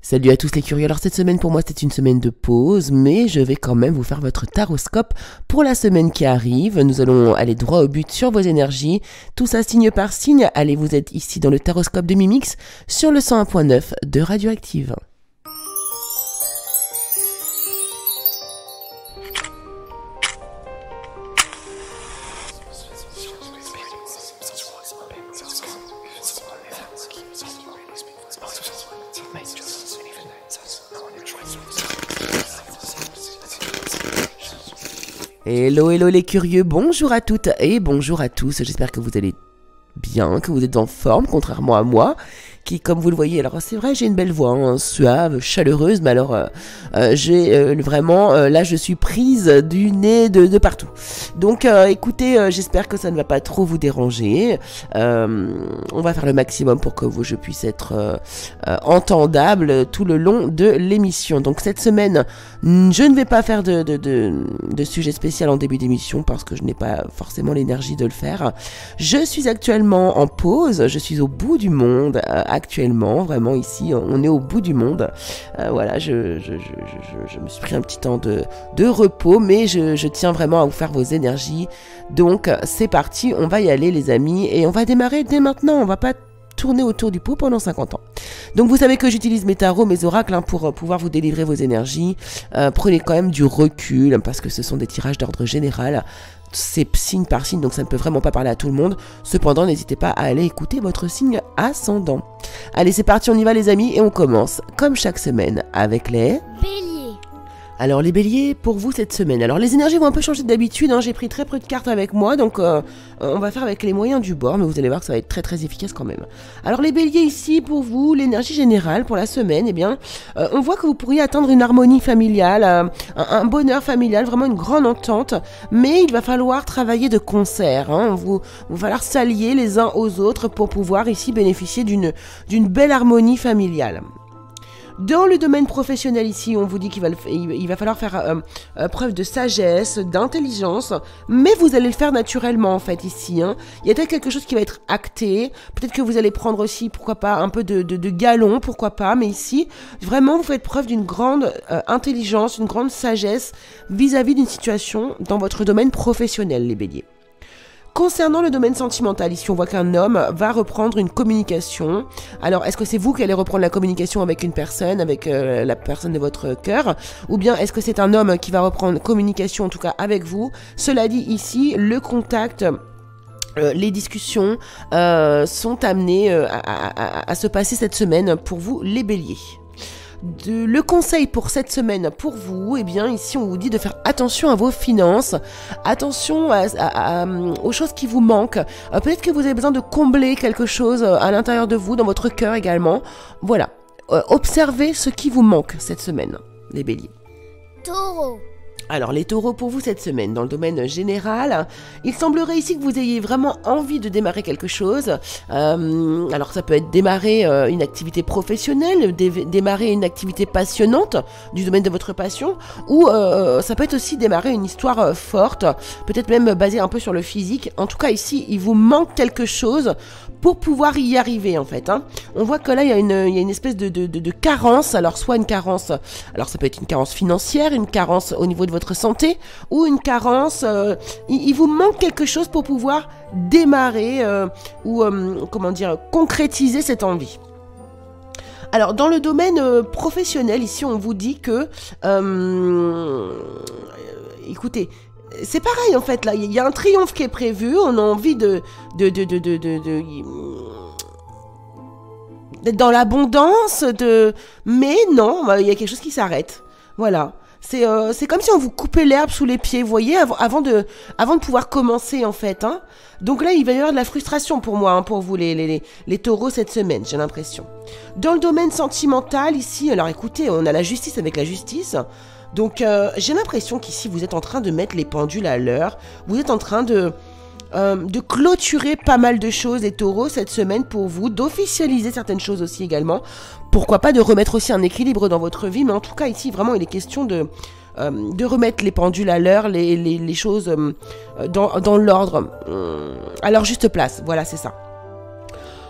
Salut à tous les curieux, alors cette semaine pour moi c'est une semaine de pause, mais je vais quand même vous faire votre taroscope pour la semaine qui arrive. Nous allons aller droit au but sur vos énergies, tout ça signe par signe. Allez, vous êtes ici dans le taroscope de Mimix sur le 101.9 de Radioactive. Hello les curieux, bonjour à toutes et bonjour à tous, j'espère que vous allez bien, que vous êtes en forme, contrairement à moi, qui, comme vous le voyez, alors c'est vrai, j'ai une belle voix, hein, suave, chaleureuse, mais alors j'ai vraiment, là je suis prise du nez de partout. Donc écoutez, j'espère que ça ne va pas trop vous déranger. On va faire le maximum pour que je puisse être entendable tout le long de l'émission. Donc cette semaine, je ne vais pas faire de sujet spécial en début d'émission parce que je n'ai pas forcément l'énergie de le faire. Je suis actuellement en pause, je suis au bout du monde actuellement, vraiment ici on est au bout du monde. Voilà, je me suis pris un petit temps de repos, mais je tiens vraiment à vous faire vos énergies. Donc c'est parti, on va y aller les amis et on va démarrer dès maintenant, on va pas tourner autour du pot pendant 50 ans. Donc vous savez que j'utilise mes tarots, mes oracles pour pouvoir vous délivrer vos énergies. Prenez quand même du recul parce que ce sont des tirages d'ordre général. C'est signe par signe, donc ça ne peut vraiment pas parler à tout le monde. Cependant, n'hésitez pas à aller écouter votre signe ascendant. Allez, c'est parti, on y va les amis, et on commence, comme chaque semaine, avec les... Bélier. Alors les béliers, pour vous cette semaine, alors les énergies vont un peu changer d'habitude, hein. J'ai pris très peu de cartes avec moi, donc on va faire avec les moyens du bord, mais vous allez voir que ça va être très très efficace quand même. Alors les béliers ici, pour vous, l'énergie générale pour la semaine, eh bien, on voit que vous pourriez atteindre une harmonie familiale, un bonheur familial, vraiment une grande entente, mais il va falloir travailler de concert, hein. Il va falloir s'allier les uns aux autres pour pouvoir ici bénéficier d'une belle harmonie familiale. Dans le domaine professionnel ici, on vous dit qu'il va falloir faire preuve de sagesse, d'intelligence, mais vous allez le faire naturellement en fait ici, hein. Il y a peut-être quelque chose qui va être acté, peut-être que vous allez prendre aussi, pourquoi pas, un peu de galon, pourquoi pas, mais ici, vraiment, vous faites preuve d'une grande intelligence, une grande sagesse vis-à-vis d'une situation dans votre domaine professionnel, les béliers. Concernant le domaine sentimental, ici on voit qu'un homme va reprendre une communication. Alors est-ce que c'est vous qui allez reprendre la communication avec une personne, avec la personne de votre cœur, ou bien est-ce que c'est un homme qui va reprendre communication en tout cas avec vous? Cela dit ici, le contact... les discussions sont amenées à se passer cette semaine pour vous les béliers. Le conseil pour cette semaine pour vous, eh bien ici on vous dit de faire attention à vos finances, attention aux choses qui vous manquent. Peut-être que vous avez besoin de combler quelque chose à l'intérieur de vous, dans votre cœur également. Voilà, observez ce qui vous manque cette semaine, les béliers. Taureau. Alors les taureaux pour vous cette semaine, dans le domaine général, il semblerait ici que vous ayez vraiment envie de démarrer quelque chose. Alors ça peut être démarrer une activité professionnelle, démarrer une activité passionnante du domaine de votre passion, ou ça peut être aussi démarrer une histoire forte, peut-être même basée un peu sur le physique. En tout cas ici, il vous manque quelque chose pour pouvoir y arriver en fait, hein. On voit que là il y a une espèce de carence, alors soit une carence, alors ça peut être une carence financière, une carence au niveau de votre santé, ou une carence, il vous manque quelque chose pour pouvoir démarrer ou comment dire, concrétiser cette envie. Alors dans le domaine professionnel ici on vous dit que écoutez, c'est pareil en fait, là, il y a un triomphe qui est prévu, on a envie d'être dans l'abondance, mais non, il y a quelque chose qui s'arrête. Voilà. C'est comme si on vous coupait l'herbe sous les pieds, vous voyez, avant de pouvoir commencer en fait, hein. Donc là, il va y avoir de la frustration pour moi, hein, pour vous les taureaux cette semaine, j'ai l'impression. Dans le domaine sentimental ici, alors écoutez, on a la justice avec la justice. Donc j'ai l'impression qu'ici vous êtes en train de mettre les pendules à l'heure, vous êtes en train de clôturer pas mal de choses les taureaux cette semaine pour vous, d'officialiser certaines choses aussi également, pourquoi pas de remettre aussi un équilibre dans votre vie, mais en tout cas ici vraiment il est question de remettre les pendules à l'heure, les choses dans l'ordre, à leur juste place, voilà c'est ça.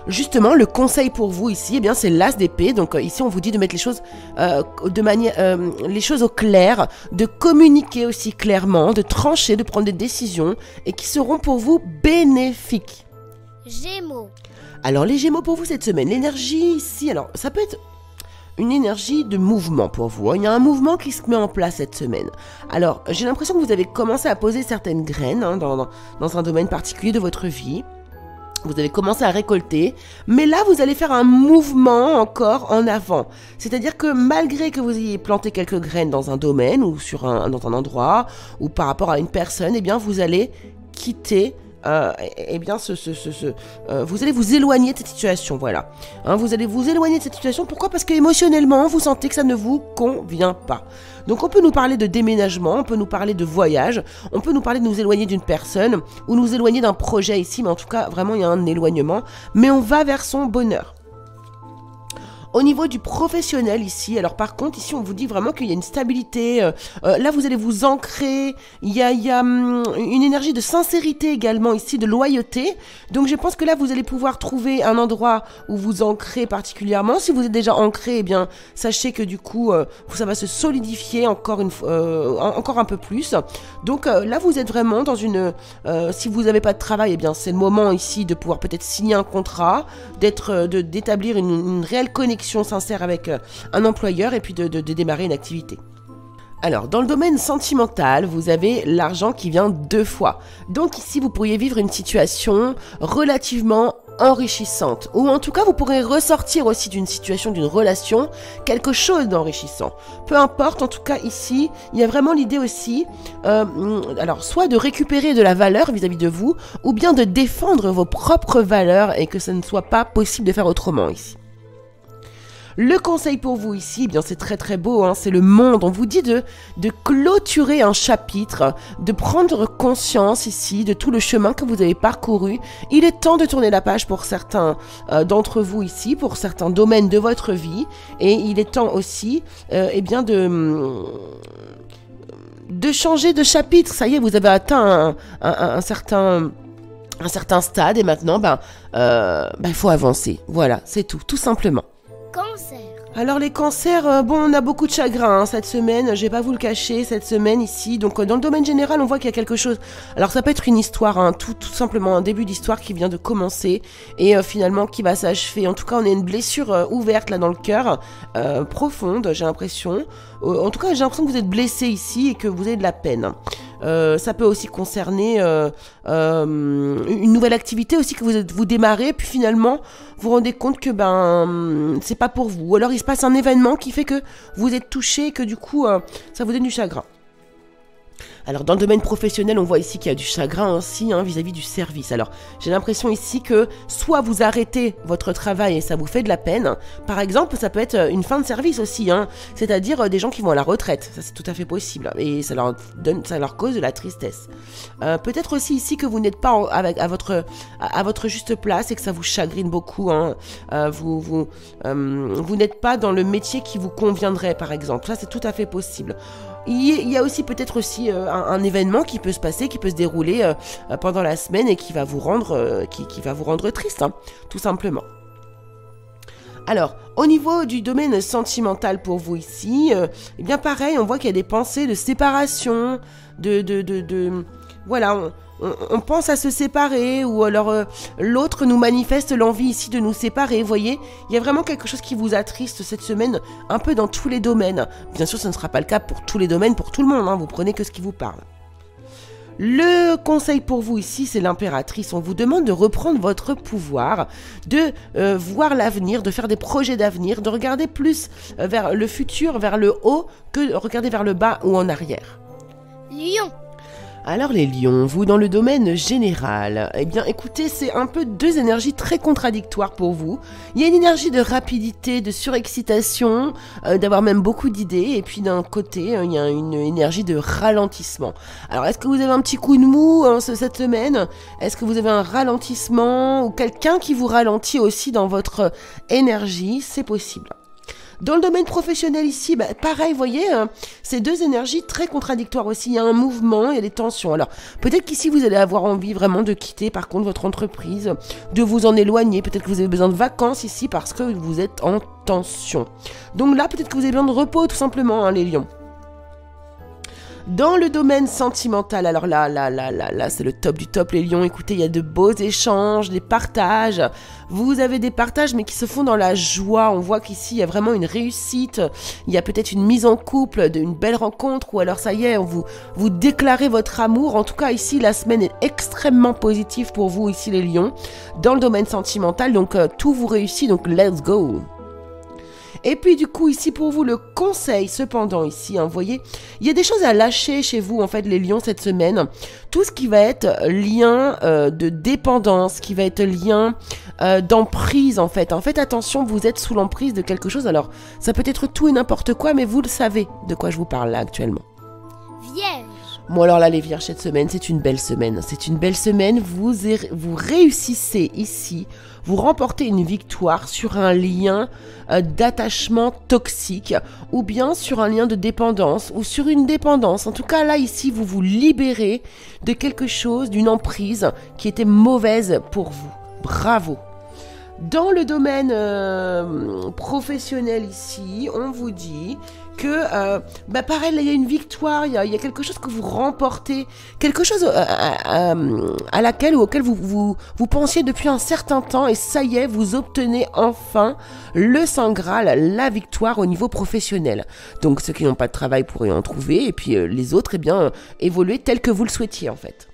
Justement, le conseil pour vous ici, eh bien, c'est l'as d'épée. Donc ici, on vous dit de mettre les choses les choses au clair, de communiquer aussi clairement, de trancher, de prendre des décisions et qui seront pour vous bénéfiques. Gémeaux. Alors les Gémeaux pour vous cette semaine, l'énergie ici, alors ça peut être une énergie de mouvement pour vous. Il y a un mouvement qui se met en place cette semaine. Alors j'ai l'impression que vous avez commencé à poser certaines graines dans un domaine particulier de votre vie. Vous avez commencé à récolter, mais là vous allez faire un mouvement encore en avant. C'est-à-dire que malgré que vous ayez planté quelques graines dans un domaine ou dans un endroit ou par rapport à une personne, eh bien vous allez quitter vous allez vous éloigner de cette situation, voilà. Vous allez vous éloigner de cette situation, pourquoi? Parce qu'émotionnellement, vous sentez que ça ne vous convient pas. Donc on peut nous parler de déménagement, on peut nous parler de voyage, on peut nous parler de nous éloigner d'une personne, ou nous éloigner d'un projet ici, mais en tout cas, vraiment, il y a un éloignement, mais on va vers son bonheur. Au niveau du professionnel ici, alors par contre ici on vous dit vraiment qu'il y a une stabilité, là vous allez vous ancrer, il y a une énergie de sincérité également ici, de loyauté, donc je pense que là vous allez pouvoir trouver un endroit où vous ancrez particulièrement. Si vous êtes déjà ancré, eh bien sachez que du coup ça va se solidifier encore un peu plus, donc là vous êtes vraiment dans si vous n'avez pas de travail, eh bien c'est le moment ici de pouvoir peut-être signer un contrat, d'établir une réelle connexion sincère avec un employeur et puis de démarrer une activité. Alors, dans le domaine sentimental, vous avez l'argent qui vient 2 fois. Donc ici, vous pourriez vivre une situation relativement enrichissante. Ou en tout cas, vous pourrez ressortir aussi d'une situation, d'une relation, quelque chose d'enrichissant. Peu importe, en tout cas ici, il y a vraiment l'idée aussi, alors soit de récupérer de la valeur vis-à-vis de vous, ou bien de défendre vos propres valeurs et que ça ne soit pas possible de faire autrement ici. Le conseil pour vous ici, eh bien c'est très très beau, c'est le monde. On vous dit de clôturer un chapitre, de prendre conscience ici de tout le chemin que vous avez parcouru. Il est temps de tourner la page pour certains d'entre vous ici, pour certains domaines de votre vie. Et il est temps aussi eh bien de changer de chapitre. Ça y est, vous avez atteint un certain stade et maintenant, il faut avancer. Voilà, c'est tout simplement. Cancer. Alors les cancers, on a beaucoup de chagrin cette semaine, je vais pas vous le cacher, cette semaine ici. Donc dans le domaine général, on voit qu'il y a quelque chose. Alors ça peut être une histoire, tout simplement un début d'histoire qui vient de commencer et finalement qui va s'achever. En tout cas, on a une blessure ouverte là dans le cœur, profonde, j'ai l'impression. En tout cas, j'ai l'impression que vous êtes blessé ici et que vous avez de la peine. Ça peut aussi concerner une nouvelle activité aussi que vous démarrez, puis finalement vous rendez compte que c'est pas pour vous. Ou alors il se passe un événement qui fait que vous êtes touché et que du coup ça vous donne du chagrin. Alors dans le domaine professionnel, on voit ici qu'il y a du chagrin aussi vis-à-vis du service. Alors j'ai l'impression ici que soit vous arrêtez votre travail et ça vous fait de la peine. Par exemple, ça peut être une fin de service aussi, c'est-à-dire des gens qui vont à la retraite. Ça c'est tout à fait possible et ça leur cause de la tristesse. Peut-être aussi ici que vous n'êtes pas à votre juste place et que ça vous chagrine beaucoup. Vous n'êtes pas dans le métier qui vous conviendrait par exemple. Ça c'est tout à fait possible. Il y a aussi peut-être aussi un événement qui peut se passer, qui peut se dérouler pendant la semaine et qui va vous rendre triste, tout simplement. Alors, au niveau du domaine sentimental pour vous ici, eh bien pareil, on voit qu'il y a des pensées de séparation, voilà, on pense à se séparer ou alors l'autre nous manifeste l'envie ici de nous séparer, vous voyez, il y a vraiment quelque chose qui vous attriste cette semaine, un peu dans tous les domaines. Bien sûr, ce ne sera pas le cas pour tous les domaines, pour tout le monde, vous prenez que ce qui vous parle. Le conseil pour vous ici, c'est l'impératrice. On vous demande de reprendre votre pouvoir, de voir l'avenir, de faire des projets d'avenir, de regarder plus vers le futur, vers le haut, que de regarder vers le bas ou en arrière. Lion. Alors les lions, vous dans le domaine général, eh bien écoutez, c'est un peu 2 énergies très contradictoires pour vous. Il y a une énergie de rapidité, de surexcitation, d'avoir même beaucoup d'idées, et puis d'un côté, il y a une énergie de ralentissement. Alors est-ce que vous avez un petit coup de mou cette semaine? Est-ce que vous avez un ralentissement ou quelqu'un qui vous ralentit aussi dans votre énergie? C'est possible. Dans le domaine professionnel ici, pareil, vous voyez, c'est deux énergies très contradictoires aussi. Il y a un mouvement, il y a des tensions. Alors, peut-être qu'ici, vous allez avoir envie vraiment de quitter, par contre, votre entreprise, de vous en éloigner. Peut-être que vous avez besoin de vacances ici parce que vous êtes en tension. Donc là, peut-être que vous avez besoin de repos, tout simplement, hein, les lions. Dans le domaine sentimental, alors là, c'est le top du top, les lions. Écoutez, il y a de beaux échanges, des partages. Vous avez des partages, mais qui se font dans la joie. On voit qu'ici, il y a vraiment une réussite. Il y a peut-être une mise en couple, une belle rencontre, ou alors ça y est, vous déclarez votre amour. En tout cas, ici, la semaine est extrêmement positive pour vous, ici, les lions. Dans le domaine sentimental, donc tout vous réussit, donc let's go. Et puis du coup ici pour vous le conseil cependant ici, hein, vous voyez, il y a des choses à lâcher chez vous en fait les lions cette semaine. Tout ce qui va être lien de dépendance, qui va être lien d'emprise en fait. En fait attention, vous êtes sous l'emprise de quelque chose. Alors ça peut être tout et n'importe quoi, mais vous le savez de quoi je vous parle là actuellement. Vierge. Bon alors là les vierges cette semaine c'est une belle semaine. C'est une belle semaine, vous réussissez ici. Vous remportez une victoire sur un lien d'attachement toxique ou bien sur un lien de dépendance ou sur une dépendance. En tout cas, là, ici, vous vous libérez de quelque chose, d'une emprise qui était mauvaise pour vous. Bravo! Dans le domaine professionnel ici, on vous dit que, pareil, là, il y a une victoire, il y a quelque chose que vous remportez, quelque chose à laquelle ou auquel vous pensiez depuis un certain temps, et ça y est, vous obtenez enfin le Saint Graal, la victoire au niveau professionnel. Donc, ceux qui n'ont pas de travail pourraient en trouver, et puis les autres, eh bien, évoluer tel que vous le souhaitiez, en fait.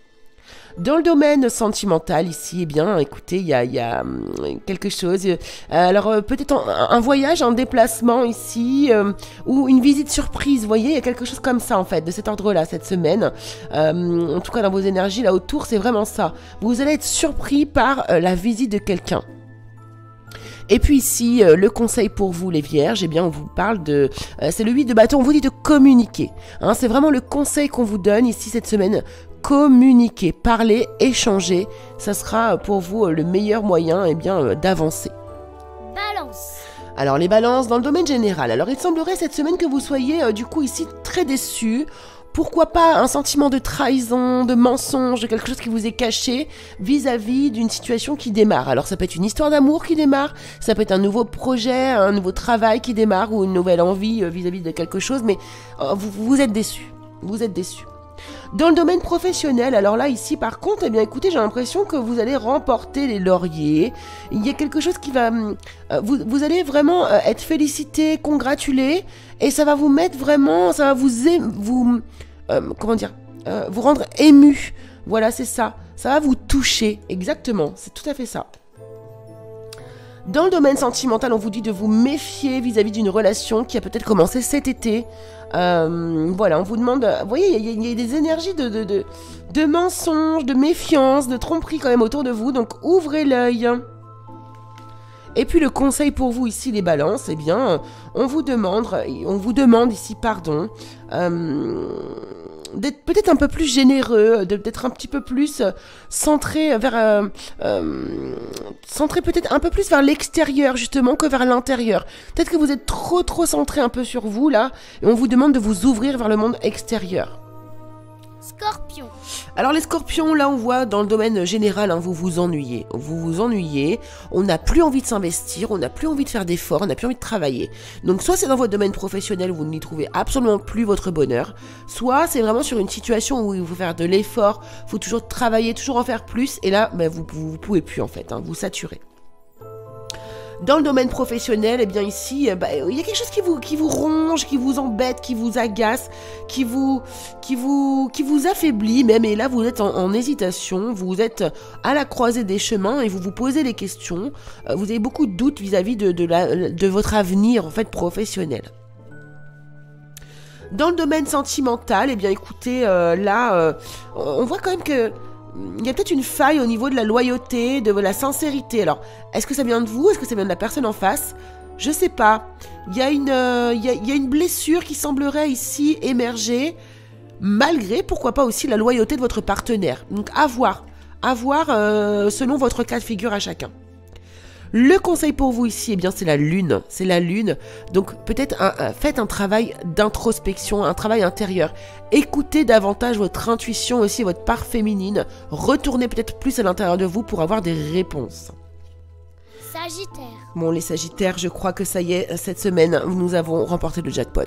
Dans le domaine sentimental, ici, eh bien, écoutez, il y a quelque chose. Alors, peut-être un voyage, un déplacement ici, ou une visite surprise, vous voyez, il y a quelque chose comme ça, en fait, de cet ordre-là, cette semaine. En tout cas, dans vos énergies, là autour, c'est vraiment ça. Vous allez être surpris par la visite de quelqu'un. Et puis ici, le conseil pour vous les vierges, eh bien on vous parle de... c'est le 8 de bâton, on vous dit de communiquer. Hein, c'est vraiment le conseil qu'on vous donne ici cette semaine. Communiquer, parler, échanger, ça sera pour vous le meilleur moyen eh bien, d'avancer. Balance. Alors les balances dans le domaine général. Alors il semblerait cette semaine que vous soyez du coup ici très déçus. Pourquoi pas un sentiment de trahison, de mensonge, de quelque chose qui vous est caché vis-à-vis d'une situation qui démarre. Alors ça peut être une histoire d'amour qui démarre, ça peut être un nouveau projet, un nouveau travail qui démarre ou une nouvelle envie vis-à-vis de quelque chose, mais vous êtes déçus. Vous êtes déçus. Dans le domaine professionnel, alors là, ici, par contre, eh bien, écoutez, j'ai l'impression que vous allez remporter les lauriers. Il y a quelque chose qui va... vous allez vraiment être félicité, congratulé, et ça va vous mettre vraiment... Ça va vous rendre ému. Voilà, c'est ça. Ça va vous toucher. Exactement, c'est tout à fait ça. Dans le domaine sentimental, on vous dit de vous méfier vis-à-vis d'une relation qui a peut-être commencé cet été. Voilà, on vous demande... Vous voyez, il y a des énergies de mensonges, de méfiance, de tromperie quand même autour de vous. Donc, ouvrez l'œil. Et puis, le conseil pour vous ici, les balances, eh bien, on vous demande ici, pardon... d'être peut-être un peu plus généreux, d'être un petit peu plus centré vers... centré peut-être un peu plus vers l'extérieur, justement, que vers l'intérieur. Peut-être que vous êtes trop centré un peu sur vous, là, et on vous demande de vous ouvrir vers le monde extérieur. Scorpion. Alors les scorpions, là on voit dans le domaine général, hein, vous vous ennuyez, on n'a plus envie de s'investir, on n'a plus envie de faire d'efforts, on n'a plus envie de travailler. Donc soit c'est dans votre domaine professionnel, vous n'y trouvez absolument plus votre bonheur, soit c'est vraiment sur une situation où il faut faire de l'effort, il faut toujours travailler, toujours en faire plus, et là vous pouvez plus en fait, hein, vous saturez. Dans le domaine professionnel, eh bien ici, il y a quelque chose qui vous ronge, qui vous embête, qui vous agace, qui vous affaiblit même. Et là, vous êtes en hésitation, vous êtes à la croisée des chemins et vous vous posez des questions. Vous avez beaucoup de doutes vis-à-vis de votre avenir en fait professionnel. Dans le domaine sentimental, eh bien écoutez, on voit quand même que il y a peut-être une faille au niveau de la loyauté, de la sincérité. Alors, est-ce que ça vient de vous? Est-ce que ça vient de la personne en face? Je sais pas. Il y a une blessure qui semblerait ici émerger, malgré, pourquoi pas aussi, la loyauté de votre partenaire. Donc, à voir selon votre cas de figure à chacun. Le conseil pour vous ici, eh bien, c'est la lune. C'est la lune. Donc, peut-être faites un travail d'introspection, un travail intérieur. Écoutez davantage votre intuition aussi, votre part féminine. Retournez peut-être plus à l'intérieur de vous pour avoir des réponses. Sagittaire. Bon, les Sagittaires, je crois que ça y est, cette semaine, nous avons remporté le jackpot.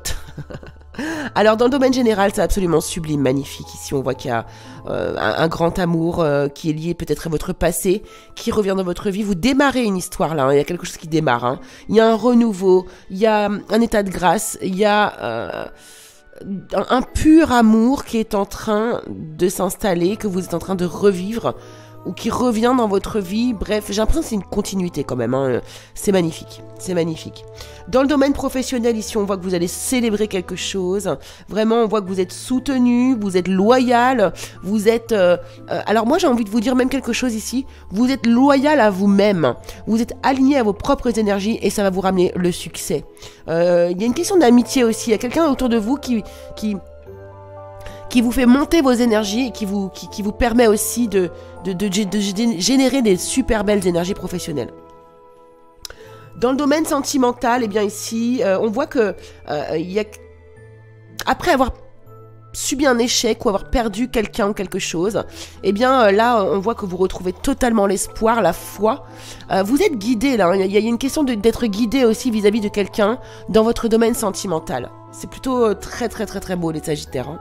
Alors, dans le domaine général, c'est absolument sublime, magnifique. Ici, on voit qu'il y a un grand amour qui est lié peut-être à votre passé, qui revient dans votre vie. Vous démarrez une histoire, là. Il y a quelque chose qui démarre. Hein. Il y a un renouveau, il y a un état de grâce, il y a un pur amour qui est en train de s'installer, que vous êtes en train de revivre, ou qui revient dans votre vie. Bref, j'ai l'impression que c'est une continuité quand même. Hein. C'est magnifique, c'est magnifique. Dans le domaine professionnel, ici, on voit que vous allez célébrer quelque chose. Vraiment, on voit que vous êtes soutenu, vous êtes loyal, vous êtes... alors moi, j'ai envie de vous dire même quelque chose ici. Vous êtes loyal à vous-même. Vous êtes aligné à vos propres énergies et ça va vous ramener le succès. Il y a une question d'amitié aussi. Il y a quelqu'un autour de vous qui vous fait monter vos énergies et qui vous permet aussi de générer des super belles énergies professionnelles. Dans le domaine sentimental, eh bien ici, on voit que après avoir subi un échec ou avoir perdu quelqu'un ou quelque chose, eh bien là, on voit que vous retrouvez totalement l'espoir, la foi. Vous êtes guidé là, hein. Il y a une question d'être guidé aussi vis-à-vis de quelqu'un dans votre domaine sentimental. C'est plutôt très très très très beau les Sagittaires. Hein.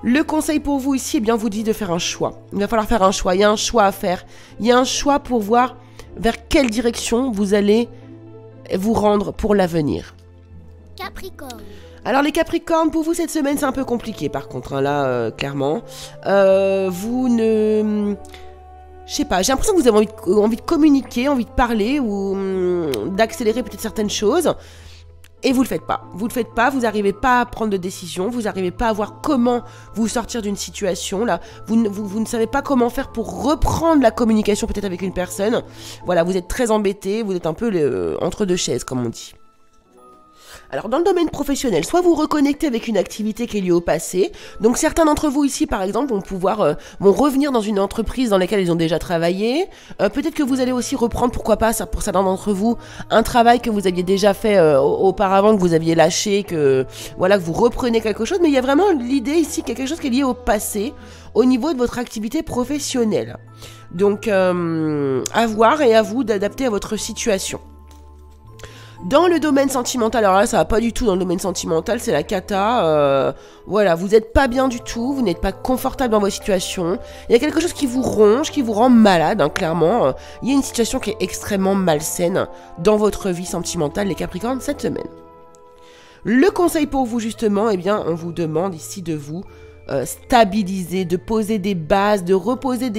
Le conseil pour vous ici, eh bien, vous dit de faire un choix. Il va falloir faire un choix. Il y a un choix à faire. Il y a un choix pour voir vers quelle direction vous allez vous rendre pour l'avenir. Capricorne. Alors les Capricornes, pour vous cette semaine, c'est un peu compliqué par contre, hein, là, clairement. Vous ne... Je sais pas, j'ai l'impression que vous avez envie de communiquer, envie de parler ou d'accélérer peut-être certaines choses. Et vous le faites pas. Vous le faites pas, vous n'arrivez pas à prendre de décision, vous n'arrivez pas à voir comment vous sortir d'une situation, là. Vous ne savez pas comment faire pour reprendre la communication peut-être avec une personne. Voilà, vous êtes très embêté, vous êtes un peu entre deux chaises, comme on dit. Alors dans le domaine professionnel, soit vous reconnectez avec une activité qui est liée au passé, donc certains d'entre vous ici par exemple vont revenir dans une entreprise dans laquelle ils ont déjà travaillé, peut-être que vous allez aussi reprendre, pourquoi pas, pour certains d'entre vous, un travail que vous aviez déjà fait auparavant, que vous aviez lâché, que vous reprenez quelque chose, mais il y a vraiment l'idée ici qu'il y a quelque chose qui est lié au passé, au niveau de votre activité professionnelle. Donc à voir et à vous d'adapter à votre situation. Dans le domaine sentimental, alors là ça va pas du tout dans le domaine sentimental, c'est la cata, vous êtes pas bien du tout, vous n'êtes pas confortable dans votre situation, il y a quelque chose qui vous ronge, qui vous rend malade, hein, clairement, il y a une situation qui est extrêmement malsaine dans votre vie sentimentale, les Capricornes, cette semaine. Le conseil pour vous justement, eh bien on vous demande ici de vous stabiliser, de poser des bases, de reposer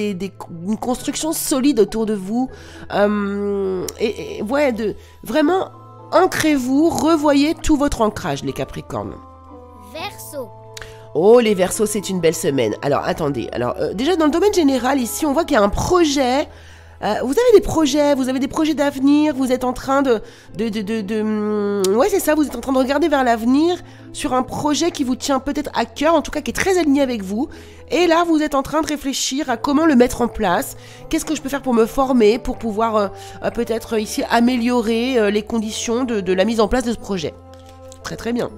une construction solide autour de vous, vraiment... Ancrez-vous, revoyez tout votre ancrage, les Capricornes. Verseau. Oh, les Verseaux, c'est une belle semaine. Alors, attendez. Alors, déjà, dans le domaine général, ici, on voit qu'il y a un projet. Vous avez des projets d'avenir. Vous êtes en train ouais, c'est ça, vous êtes en train de regarder vers l'avenir sur un projet qui vous tient peut-être à cœur, en tout cas qui est très aligné avec vous. Et là, vous êtes en train de réfléchir à comment le mettre en place. Qu'est-ce que je peux faire pour me former, pour pouvoir peut-être ici améliorer les conditions de la mise en place de ce projet. Très très bien.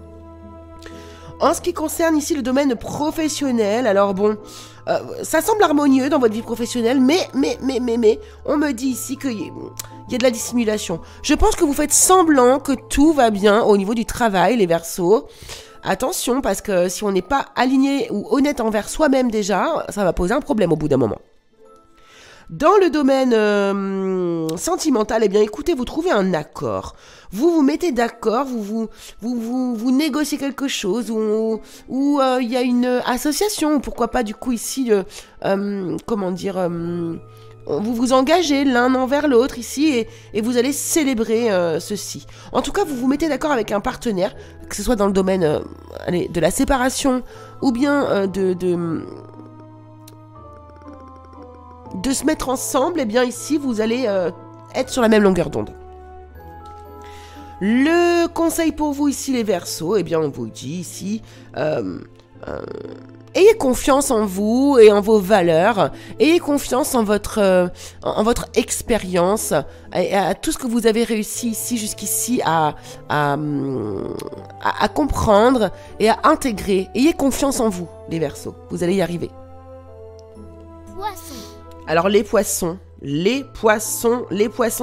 En ce qui concerne ici le domaine professionnel, alors bon, ça semble harmonieux dans votre vie professionnelle, mais, on me dit ici qu'il y a de la dissimulation. Je pense que vous faites semblant que tout va bien au niveau du travail, les Verseaux. Attention, parce que si on n'est pas aligné ou honnête envers soi-même déjà, ça va poser un problème au bout d'un moment. Dans le domaine sentimental, eh bien écoutez, vous trouvez un accord. Vous vous mettez d'accord, vous négociez quelque chose, ou il y a une association, pourquoi pas du coup ici, vous vous engagez l'un envers l'autre ici et vous allez célébrer ceci. En tout cas, vous vous mettez d'accord avec un partenaire, que ce soit dans le domaine de la séparation ou bien de se mettre ensemble, et bien ici, vous allez être sur la même longueur d'onde. Le conseil pour vous ici, les Verseaux, eh bien on vous dit ici, ayez confiance en vous et en vos valeurs. Ayez confiance en votre expérience et à tout ce que vous avez réussi ici, jusqu'ici, à comprendre et à intégrer. Ayez confiance en vous, les Verseaux. Vous allez y arriver. Poisson. Alors, les poissons,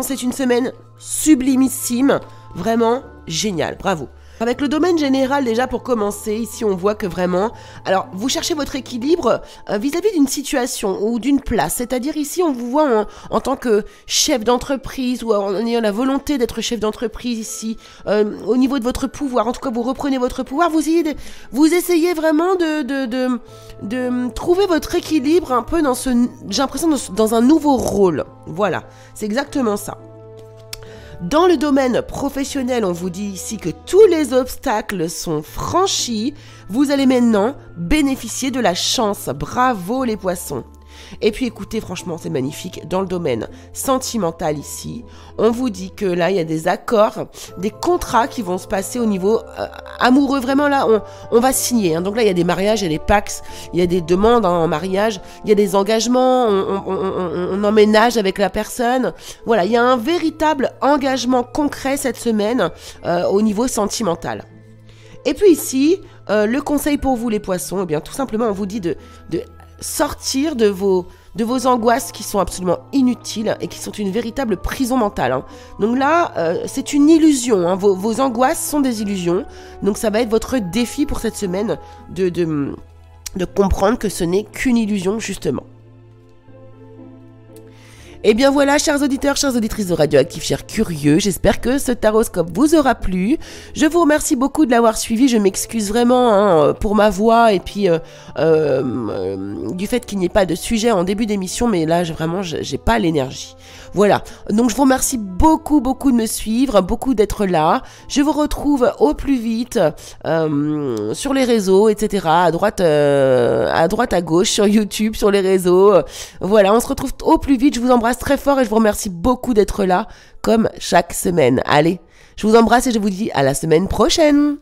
c'est une semaine sublimissime. Vraiment génial. Bravo. Avec le domaine général, déjà pour commencer, ici on voit que vraiment, alors vous cherchez votre équilibre vis-à-vis d'une situation ou d'une place, c'est-à-dire ici on vous voit en tant que chef d'entreprise ou en ayant la volonté d'être chef d'entreprise ici, au niveau de votre pouvoir, en tout cas vous reprenez votre pouvoir, vous essayez vraiment de trouver votre équilibre un peu j'ai l'impression dans un nouveau rôle, voilà, c'est exactement ça. Dans le domaine professionnel, on vous dit ici que tous les obstacles sont franchis. Vous allez maintenant bénéficier de la chance. Bravo les poissons. Et puis écoutez, franchement, c'est magnifique. Dans le domaine sentimental ici, on vous dit que là, il y a des accords, des contrats qui vont se passer au niveau amoureux. Vraiment là, on va signer. Hein. Donc là, il y a des mariages, il y a des pax, il y a des demandes en mariage, il y a des engagements, on emménage avec la personne. Voilà, il y a un véritable engagement concret cette semaine au niveau sentimental. Et puis ici, le conseil pour vous les poissons, eh bien tout simplement, on vous dit de sortir de vos angoisses qui sont absolument inutiles et qui sont une véritable prison mentale. Hein. Donc là, c'est une illusion. Hein. Vos angoisses sont des illusions. Donc ça va être votre défi pour cette semaine de comprendre que ce n'est qu'une illusion, justement. Et bien voilà, chers auditeurs, chères auditrices de Radioactive, chers curieux, j'espère que ce taroscope vous aura plu. Je vous remercie beaucoup de l'avoir suivi, je m'excuse vraiment pour ma voix et puis du fait qu'il n'y ait pas de sujet en début d'émission, mais là vraiment j'ai pas l'énergie. Voilà, donc je vous remercie beaucoup de me suivre, beaucoup d'être là. Je vous retrouve au plus vite sur les réseaux, etc. À droite, à gauche, sur YouTube, sur les réseaux. Voilà, on se retrouve au plus vite. Je vous embrasse très fort et je vous remercie beaucoup d'être là, comme chaque semaine. Allez, je vous embrasse et je vous dis à la semaine prochaine.